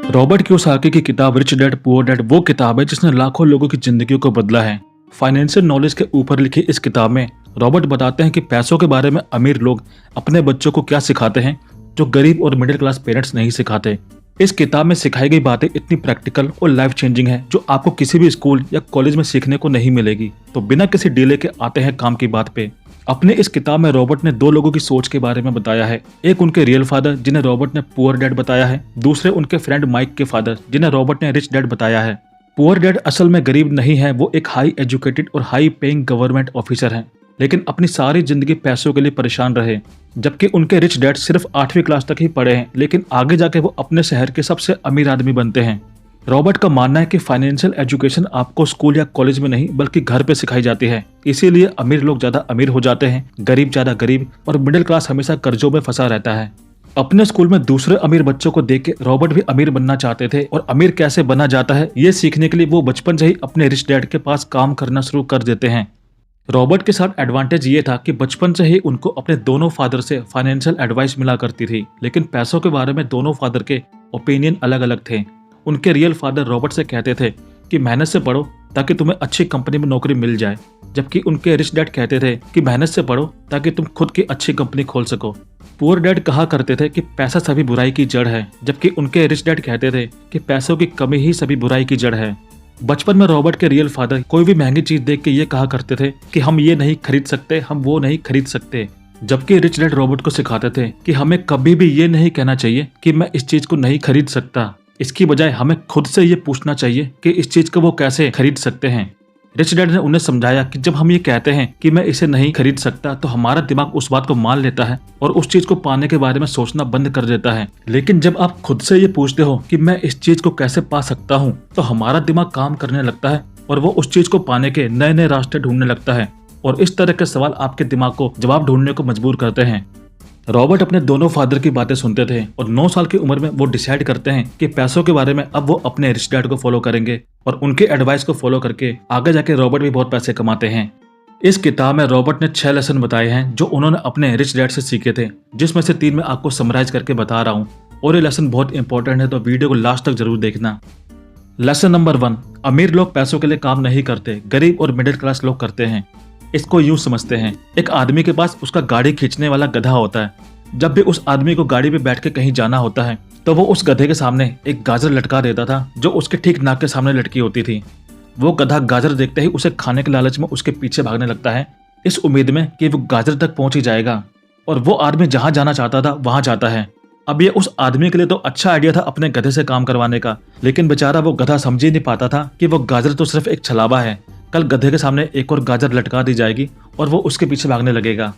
Robert Kiyosaki की किताब rich dad poor dad वो किताब है जिसने लाखों लोगों की जिंदगियों को बदला है। फाइनेंशियल नॉलेज के ऊपर लिखी इस किताब में रॉबर्ट बताते हैं कि पैसों के बारे में अमीर लोग अपने बच्चों को क्या सिखाते हैं जो गरीब और मिडिल क्लास पेरेंट्स नहीं सिखाते। इस किताब में सिखाई गई बातें इतनी प्रैक्टिकल और लाइफ चेंजिंग है जो आपको किसी भी स्कूल या कॉलेज में सीखने को नहीं मिलेगी। तो बिना किसी डिले के आते हैं काम की बात पे। अपने इस किताब में रॉबर्ट ने दो लोगों की सोच के बारे में बताया है। एक उनके रियल फादर जिन्हें रॉबर्ट ने पुअर डैड बताया है, दूसरे उनके फ्रेंड माइक के फादर जिन्हें रॉबर्ट ने रिच डैड बताया है। पुअर डैड असल में गरीब नहीं है, वो एक हाई एजुकेटेड और हाई पेइंग गवर्नमेंट ऑफिसर हैं, लेकिन अपनी सारी जिंदगी पैसों के लिए परेशान रहे। जबकि उनके रिच डैड सिर्फ 8वीं क्लास तक ही पढ़े हैं, लेकिन आगे जाके वो अपने शहर के सबसे अमीर आदमी बनते हैं। रॉबर्ट का मानना है कि फाइनेंशियल एजुकेशन आपको स्कूल या कॉलेज में नहीं बल्कि घर पे सिखाई जाती है। इसीलिए अमीर लोग ज्यादा अमीर हो जाते हैं, गरीब ज्यादा गरीब और मिडिल क्लास हमेशा कर्जों में फंसा रहता है। अपने स्कूल में दूसरे अमीर बच्चों को देख के रॉबर्ट भी अमीर बनना चाहते थे और अमीर कैसे बना जाता है ये सीखने के लिए वो बचपन से ही अपने रिच डैड के पास काम करना शुरू कर देते हैं। रॉबर्ट के साथ एडवांटेज ये था कि बचपन से ही उनको अपने दोनों फादर से फाइनेंशियल एडवाइस मिला करती थी, लेकिन पैसों के बारे में दोनों फादर के ओपिनियन अलग अलग थे। उनके रियल फादर रॉबर्ट से कहते थे कि मेहनत से पढ़ो ताकि तुम्हें अच्छी कंपनी में नौकरी मिल जाए, जबकि उनके रिच डैड कहते थे कि मेहनत से पढ़ो ताकि तुम खुद की अच्छी कंपनी खोल सको। पुअर डैड कहा करते थे कि पैसा सभी बुराई की जड़ है, जबकि उनके रिच डैड कहते थे कि पैसों की कमी ही सभी बुराई की जड़ है। बचपन में रॉबर्ट के रियल फादर कोई भी महंगी चीज देख के ये कहा करते थे कि हम ये नहीं खरीद सकते, हम वो नहीं खरीद सकते, जबकि रिच डैड रॉबर्ट को सिखाते थे कि हमें कभी भी ये नहीं कहना चाहिए कि मैं इस चीज को नहीं खरीद सकता। इसकी बजाय हमें खुद से ये पूछना चाहिए कि इस चीज को वो कैसे खरीद सकते हैं। रिच डैड ने उन्हें समझाया कि जब हम ये कहते हैं कि मैं इसे नहीं खरीद सकता तो हमारा दिमाग उस बात को मान लेता है और उस चीज को पाने के बारे में सोचना बंद कर देता है। लेकिन जब आप खुद से ये पूछते हो कि मैं इस चीज को कैसे पा सकता हूँ तो हमारा दिमाग काम करने लगता है और वो उस चीज को पाने के नए नए रास्ते ढूंढने लगता है और इस तरह के सवाल आपके दिमाग को जवाब ढूंढने को मजबूर करते हैं। रॉबर्ट अपने दोनों फादर की बातें सुनते थे और 9 साल की उम्र में वो डिसाइड करते हैं कि पैसों के बारे में अब वो अपने रिच डैड को फॉलो करेंगे और उनके एडवाइस को फॉलो करके आगे जाके रॉबर्ट भी बहुत पैसे कमाते हैं। इस किताब में रॉबर्ट ने 6 लेसन बताए हैं जो उन्होंने अपने रिच डैड से सीखे थे, जिसमें से 3 मैं आपको समराइज करके बता रहा हूँ और ये लेसन बहुत इंपॉर्टेंट है, तो वीडियो को लास्ट तक जरूर देखना। लेसन नंबर 1, अमीर लोग पैसों के लिए काम नहीं करते, गरीब और मिडिल क्लास लोग करते हैं। इसको यूं समझते हैं, एक आदमी के पास उसका गाड़ी खींचने वाला गधा होता है। जब भी उस आदमी को गाड़ी पे बैठ के कहीं जाना होता है तो वो उस गधे के सामने एक गाजर लटका देता था जो उसके ठीक नाक के सामने लटकी होती थी। वो गधा गाजर देखते ही उसे खाने के लालच में उसके पीछे भागने लगता है, इस उम्मीद में कि वो गाजर तक पहुंच ही जाएगा और वो आदमी जहां जाना चाहता था वहां जाता है। अब ये उस आदमी के लिए तो अच्छा आइडिया था अपने गधे से काम करवाने का, लेकिन बेचारा वो गधा समझ ही नहीं पाता था कि वो गाजर तो सिर्फ एक छलावा है। कल गधे के सामने एक और गाजर लटका दी जाएगी और वो उसके पीछे भागने लगेगा।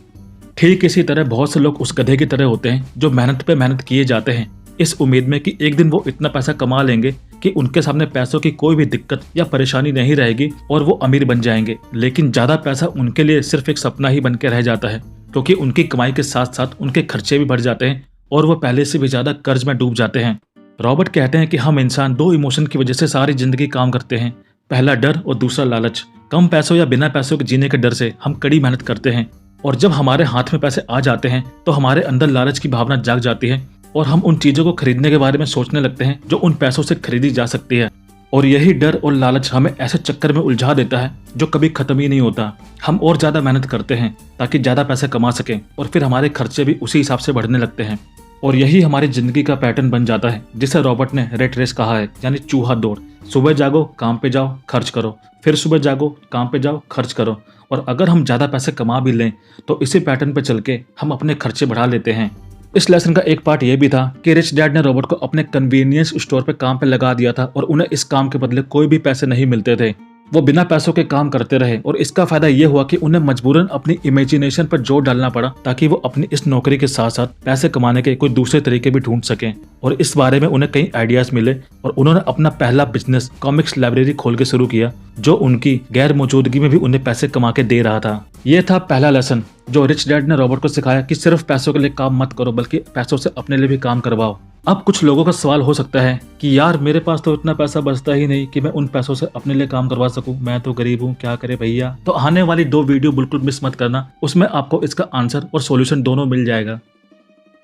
ठीक इसी तरह बहुत से लोग उस गधे की तरह होते हैं जो मेहनत पे मेहनत किए जाते हैं इस उम्मीद में कि एक दिन वो इतना पैसा कमा लेंगे कि उनके सामने पैसों की कोई भी दिक्कत या परेशानी नहीं रहेगी और वो अमीर बन जाएंगे। लेकिन ज्यादा पैसा उनके लिए सिर्फ एक सपना ही बन के रह जाता है, क्योंकि उनकी कमाई के साथ साथ उनके खर्चे भी बढ़ जाते हैं और वो पहले से भी ज्यादा कर्ज में डूब जाते हैं। रॉबर्ट कहते हैं कि हम इंसान 2 इमोशन की वजह से सारी जिंदगी काम करते हैं, पहला डर और दूसरा लालच। कम पैसों या बिना पैसों के जीने के डर से हम कड़ी मेहनत करते हैं और जब हमारे हाथ में पैसे आ जाते हैं तो हमारे अंदर लालच की भावना जाग जाती है और हम उन चीजों को खरीदने के बारे में सोचने लगते हैं जो उन पैसों से खरीदी जा सकती है। और यही डर और लालच हमें ऐसे चक्कर में उलझा देता है जो कभी खत्म ही नहीं होता। हम और ज्यादा मेहनत करते हैं ताकि ज्यादा पैसे कमा सकें और फिर हमारे खर्चे भी उसी हिसाब से बढ़ने लगते हैं और यही हमारी जिंदगी का पैटर्न बन जाता है, जिसे रॉबर्ट ने रेट रेस कहा है, यानी चूहा दौड़। सुबह जागो, काम पे जाओ, खर्च करो, फिर सुबह जागो, काम पे जाओ, खर्च करो। और अगर हम ज्यादा पैसे कमा भी लें तो इसी पैटर्न पे चल के हम अपने खर्चे बढ़ा लेते हैं। इस लेसन का एक पार्ट ये भी था कि रिच डैड ने रॉबर्ट को अपने कन्वीनियंस स्टोर पे काम पे लगा दिया था और उन्हें इस काम के बदले कोई भी पैसे नहीं मिलते थे। वो बिना पैसों के काम करते रहे और इसका फायदा ये हुआ कि उन्हें मजबूरन अपनी इमेजिनेशन पर जोर डालना पड़ा ताकि वो अपनी इस नौकरी के साथ साथ पैसे कमाने के कोई दूसरे तरीके भी ढूंढ सकें। और इस बारे में उन्हें कई आइडियाज मिले और उन्होंने अपना पहला बिजनेस कॉमिक्स लाइब्रेरी खोल के शुरू किया, जो उनकी गैर मौजूदगी में भी उन्हें पैसे कमा के दे रहा था। ये था पहला लेसन जो रिच डैड ने रॉबर्ट को सिखाया कि सिर्फ पैसों के लिए काम मत करो बल्कि पैसों से अपने लिए भी काम करवाओ। अब कुछ लोगों का सवाल हो सकता है कि यार मेरे पास तो इतना पैसा बचता ही नहीं कि मैं उन पैसों से अपने लिए काम करवा सकूं, मैं तो गरीब हूं, क्या करे भैया। तो आने वाली 2 वीडियो बिल्कुल मिस मत करना, उसमें आपको इसका आंसर और सॉल्यूशन दोनों मिल जाएगा।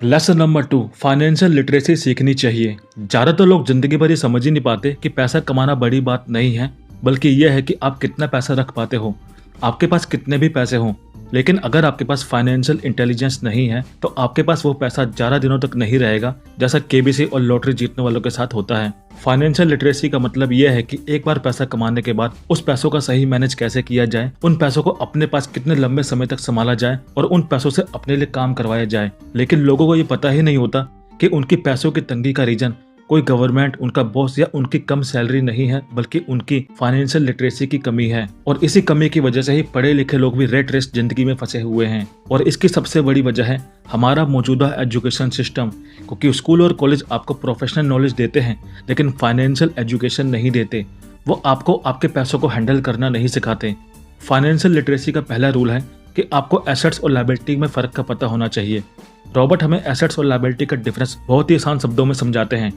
लेसन नंबर 2, फाइनेंशियल लिटरेसी सीखनी चाहिए। ज्यादातर लोग जिंदगी भर ये समझ ही नहीं पाते कि पैसा कमाना बड़ी बात नहीं है, बल्कि यह है कि आप कितना पैसा रख पाते हो। आपके पास कितने भी पैसे हों, लेकिन अगर आपके पास फाइनेंशियल इंटेलिजेंस नहीं है तो आपके पास वो पैसा ज्यादा दिनों तक नहीं रहेगा, जैसा केबीसी और लॉटरी जीतने वालों के साथ होता है। फाइनेंशियल लिटरेसी का मतलब यह है कि एक बार पैसा कमाने के बाद उस पैसों का सही मैनेज कैसे किया जाए, उन पैसों को अपने पास कितने लंबे समय तक संभाला जाए और उन पैसों से अपने लिए काम करवाया जाए। लेकिन लोगों को ये पता ही नहीं होता कि उनकी पैसों की तंगी का रीजन कोई गवर्नमेंट, उनका बॉस या उनकी कम सैलरी नहीं है, बल्कि उनकी फाइनेंशियल लिटरेसी की कमी है। और इसी कमी की वजह से ही पढ़े लिखे लोग भी रेट रेस जिंदगी में फंसे हुए हैं। और इसकी सबसे बड़ी वजह है हमारा मौजूदा एजुकेशन सिस्टम, क्योंकि स्कूल और कॉलेज आपको प्रोफेशनल नॉलेज देते हैं लेकिन फाइनेंशियल एजुकेशन नहीं देते। वो आपको आपके पैसों को हैंडल करना नहीं सिखाते। फाइनेंशियल लिटरेसी का पहला रूल है कि आपको एसेट्स और लायबिलिटी में फर्क का पता होना चाहिए। रॉबर्ट हमें एसेट्स और लायबिलिटी का डिफरेंस बहुत ही आसान शब्दों में समझाते हैं।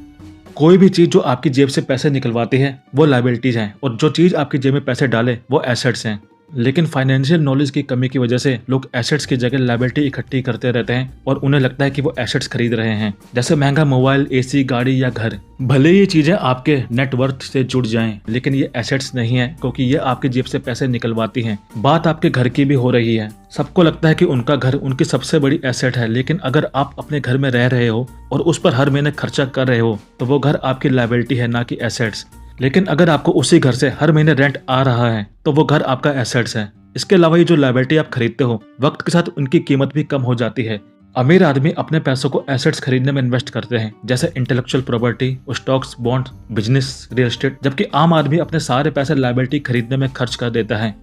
कोई भी चीज जो आपकी जेब से पैसे निकलवाती है वो लायबिलिटीज हैं, और जो चीज आपकी जेब में पैसे डाले वो एसेट्स हैं। लेकिन फाइनेंशियल नॉलेज की कमी की वजह से लोग एसेट्स की जगह लायबिलिटी इकट्ठी करते रहते हैं और उन्हें लगता है कि वो एसेट्स खरीद रहे हैं, जैसे महंगा मोबाइल, एसी, गाड़ी या घर। भले ये चीजें आपके नेटवर्थ से जुड़ जाएं, लेकिन ये एसेट्स नहीं है, क्योंकि ये आपकी जेब से पैसे निकलवाती हैं। बात आपके घर की भी हो रही है। सबको लगता है कि उनका घर उनकी सबसे बड़ी एसेट है, लेकिन अगर आप अपने घर में रह रहे हो और उस पर हर महीने खर्चा कर रहे हो तो वो घर आपकी लायबिलिटी है, ना कि एसेट्स। लेकिन अगर आपको उसी घर से हर महीने रेंट आ रहा है तो वो घर आपका एसेट्स है। इसके अलावा ये जो लायबिलिटी आप खरीदते हो, वक्त के साथ उनकी कीमत भी कम हो जाती है। अमीर आदमी अपने पैसों को एसेट्स खरीदने में इन्वेस्ट करते हैं, जैसे intellectual property, stocks, bond, business, real estate, जबकि आम आदमी अपने सारे पैसे लायबिलिटी खरीदने में खर्च कर देता है।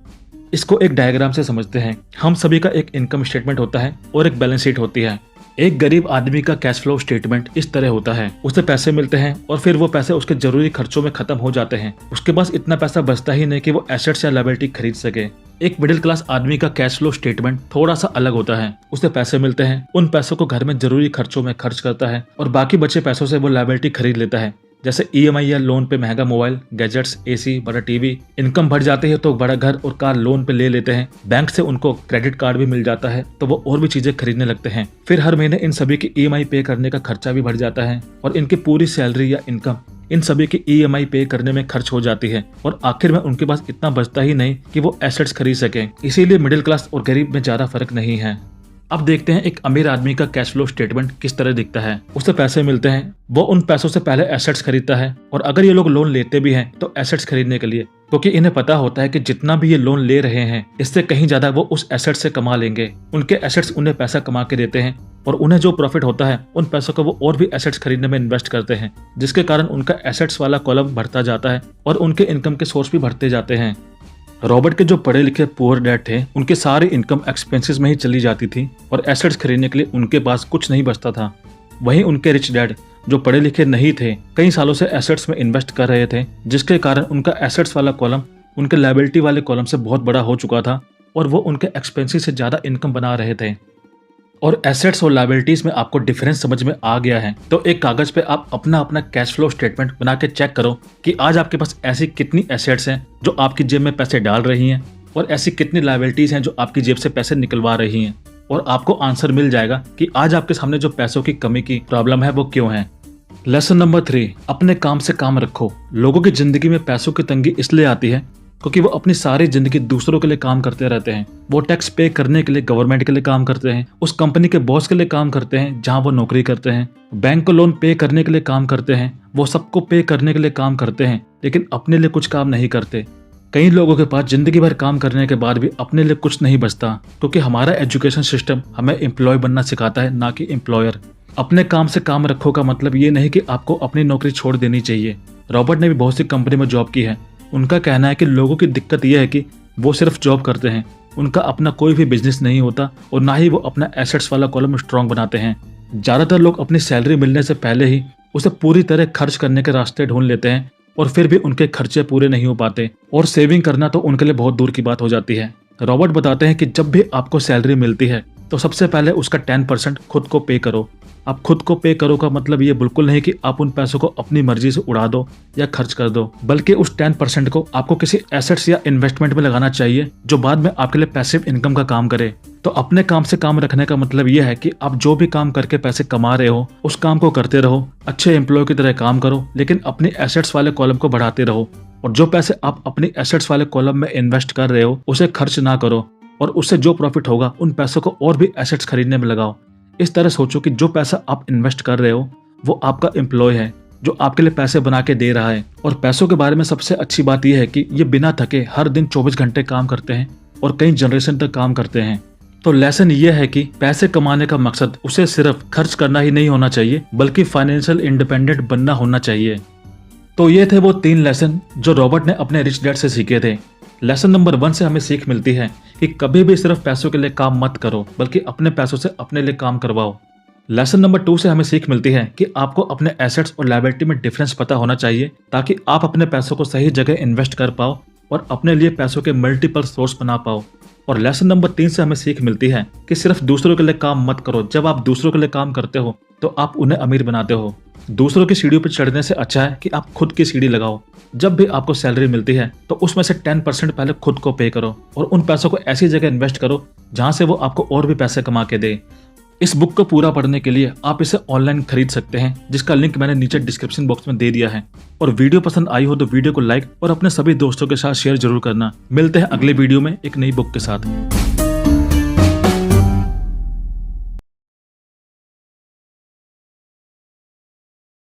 इसको एक डायग्राम से समझते हैं। हम सभी का एक इनकम स्टेटमेंट होता है और एक बैलेंस शीट होती है। एक गरीब आदमी का कैश फ्लो स्टेटमेंट इस तरह होता है। उसे पैसे मिलते हैं और फिर वो पैसे उसके जरूरी खर्चों में खत्म हो जाते हैं। उसके पास इतना पैसा बचता ही नहीं कि वो एसेट्स या लायबिलिटी खरीद सके। एक मिडिल क्लास आदमी का कैश फ्लो स्टेटमेंट थोड़ा सा अलग होता है। उसे पैसे मिलते हैं, उन पैसों को घर में जरूरी खर्चों में खर्च करता है और बाकी बचे पैसों से वो लायबिलिटी खरीद लेता है, जैसे ईएमआई या लोन पे महंगा मोबाइल, गैजेट्स, एसी, बड़ा टीवी। इनकम बढ़ जाती है तो बड़ा घर और कार लोन पे ले लेते हैं। बैंक से उनको क्रेडिट कार्ड भी मिल जाता है तो वो और भी चीजें खरीदने लगते हैं। फिर हर महीने इन सभी की ईएमआई पे करने का खर्चा भी बढ़ जाता है और इनकी पूरी सैलरी या इनकम इन सभी की ईएमआई पे करने में खर्च हो जाती है और आखिर में उनके पास इतना बचता ही नहीं कि वो एसेट्स खरीद सके। इसीलिए मिडिल क्लास और गरीब में ज्यादा फर्क नहीं है। अब देखते हैं एक अमीर आदमी का कैश फ्लो स्टेटमेंट किस तरह दिखता है। उसे पैसे मिलते हैं, वो उन पैसों से पहले एसेट्स खरीदता है, और अगर ये लोग लोन लेते भी हैं तो एसेट्स खरीदने के लिए, क्योंकि इन्हें पता होता है कि जितना भी ये लोन ले रहे हैं इससे कहीं ज्यादा वो उस एसेट से कमा लेंगे। उनके एसेट्स उन्हें पैसा कमा के देते हैं और उन्हें जो प्रॉफिट होता है उन पैसों को वो और भी एसेट्स खरीदने में इन्वेस्ट करते हैं, जिसके कारण उनका एसेट्स वाला कॉलम बढ़ता जाता है और उनके इनकम के सोर्स भी बढ़ते जाते हैं। रॉबर्ट के जो पढ़े लिखे पुअर डैड थे, उनके सारी इनकम एक्सपेंसेस में ही चली जाती थी और एसेट्स खरीदने के लिए उनके पास कुछ नहीं बचता था। वहीं उनके रिच डैड जो पढ़े लिखे नहीं थे, कई सालों से एसेट्स में इन्वेस्ट कर रहे थे, जिसके कारण उनका एसेट्स वाला कॉलम उनके लायबिलिटी वाले कॉलम से बहुत बड़ा हो चुका था और वो उनके एक्सपेंसेस से ज्यादा इनकम बना रहे थे। और एसेट्स और लायबिलिटीज में आपको डिफरेंस समझ में आ गया है तो एक कागज पे आप अपना अपना कैश फ्लो स्टेटमेंट बना के चेक करो कि आज आपके पास ऐसी कितनी एसेट्स हैं जो आपकी जेब में पैसे डाल रही हैं और ऐसी कितनी लायबिलिटीज हैं जो आपकी जेब से पैसे निकलवा रही हैं, और आपको आंसर मिल जाएगा कि आज आपके सामने जो पैसों की कमी की प्रॉब्लम है वो क्यों है। लेसन नंबर 3, अपने काम से काम रखो। लोगों की जिंदगी में पैसों की तंगी इसलिए आती है क्योंकि वो अपनी सारी जिंदगी दूसरों के लिए काम करते रहते हैं। वो टैक्स पे करने के लिए गवर्नमेंट के लिए काम करते हैं, उस कंपनी के बॉस के लिए काम करते हैं जहां वो नौकरी करते हैं, बैंक को लोन पे करने के लिए काम करते हैं, वो सबको पे करने के लिए काम करते हैं, लेकिन अपने लिए कुछ काम नहीं करते। कई लोगों के पास जिंदगी भर काम करने के बाद भी अपने लिए कुछ नहीं बचता, क्योंकि हमारा एजुकेशन सिस्टम हमें एम्प्लॉय बनना सिखाता है, ना कि एम्प्लॉयर। अपने काम से काम रखो का मतलब ये नहीं कि आपको अपनी नौकरी छोड़ देनी चाहिए। रॉबर्ट ने भी बहुत सी कंपनी में जॉब की है। उनका कहना है कि लोगों की दिक्कत यह है कि वो सिर्फ जॉब करते हैं, उनका अपना कोई भी बिजनेस नहीं होता और ना ही वो अपना एसेट्स वाला कॉलम स्ट्रॉन्ग बनाते हैं। ज्यादातर लोग अपनी सैलरी मिलने से पहले ही उसे पूरी तरह खर्च करने के रास्ते ढूंढ लेते हैं और फिर भी उनके खर्चे पूरे नहीं हो पाते और सेविंग करना तो उनके लिए बहुत दूर की बात हो जाती है। रॉबर्ट बताते हैं कि जब भी आपको सैलरी मिलती है तो सबसे पहले उसका 10% खुद को पे करो। आप खुद को पे करो का मतलब ये बिल्कुल नहीं कि आप उन पैसों को अपनी मर्जी से उड़ा दो या खर्च कर दो, बल्कि उस 10% को आपको किसी एसेट्स या इन्वेस्टमेंट में लगाना चाहिए जो बाद में आपके लिए पैसिव इनकम का काम करे। तो अपने काम से काम रखने का मतलब ये है कि आप जो भी काम करके पैसे कमा रहे हो उस काम को करते रहो, अच्छे एम्प्लॉय की तरह काम करो, लेकिन अपनी एसेट्स वाले कॉलम को बढ़ाते रहो। और जो पैसे आप अपनी एसेट्स वाले कॉलम में इन्वेस्ट कर रहे हो उसे खर्च ना करो, और उससे जो प्रॉफिट होगा उन पैसों को और भी एसेट्स खरीदने में लगाओ। इस तरह सोचो कि जो पैसा आप इन्वेस्ट कर रहे हो वो आपका एम्प्लॉय है जो आपके लिए पैसे बना के दे रहा है। और पैसों के बारे में सबसे अच्छी बात यह है कि ये बिना थके हर दिन 24 घंटे काम करते हैं और कई जनरेशन तक काम करते हैं। तो लेसन ये है कि पैसे कमाने का मकसद उसे सिर्फ खर्च करना ही नहीं होना चाहिए, बल्कि फाइनेंशियल इंडिपेंडेंट बनना होना चाहिए। तो ये थे वो 3 लेसन जो रॉबर्ट ने अपने रिच डैड से सीखे थे। लेसन नंबर 1 से हमें सीख मिलती है कि कभी भी सिर्फ पैसों के लिए काम मत करो, बल्कि अपने पैसों से अपने लिए काम करवाओ। लेसन नंबर 2 से हमें सीख मिलती है कि आपको अपने एसेट्स और लायबिलिटी में डिफरेंस पता होना चाहिए, ताकि आप अपने पैसों को सही जगह इन्वेस्ट कर पाओ और अपने लिए पैसों के मल्टीपल सोर्स बना पाओ। और लेसन नंबर 3 से हमें सीख मिलती है कि सिर्फ दूसरों के लिए काम मत करो। जब आप दूसरों के लिए काम करते हो तो आप उन्हें अमीर बनाते हो। दूसरों की सीढ़ियों पर चढ़ने से अच्छा है कि आप खुद की सीढ़ी लगाओ। जब भी आपको सैलरी मिलती है तो उसमें से 10% पहले खुद को पे करो और उन पैसों को ऐसी जगह इन्वेस्ट करो जहां से वो आपको और भी पैसे कमा के दे। इस बुक को पूरा पढ़ने के लिए आप इसे ऑनलाइन खरीद सकते हैं, जिसका लिंक मैंने नीचे डिस्क्रिप्शन बॉक्स में दे दिया है। और वीडियो पसंद आई हो तो वीडियो को लाइक और अपने सभी दोस्तों के साथ शेयर जरूर करना। मिलते हैं अगले वीडियो में एक नई बुक के साथ।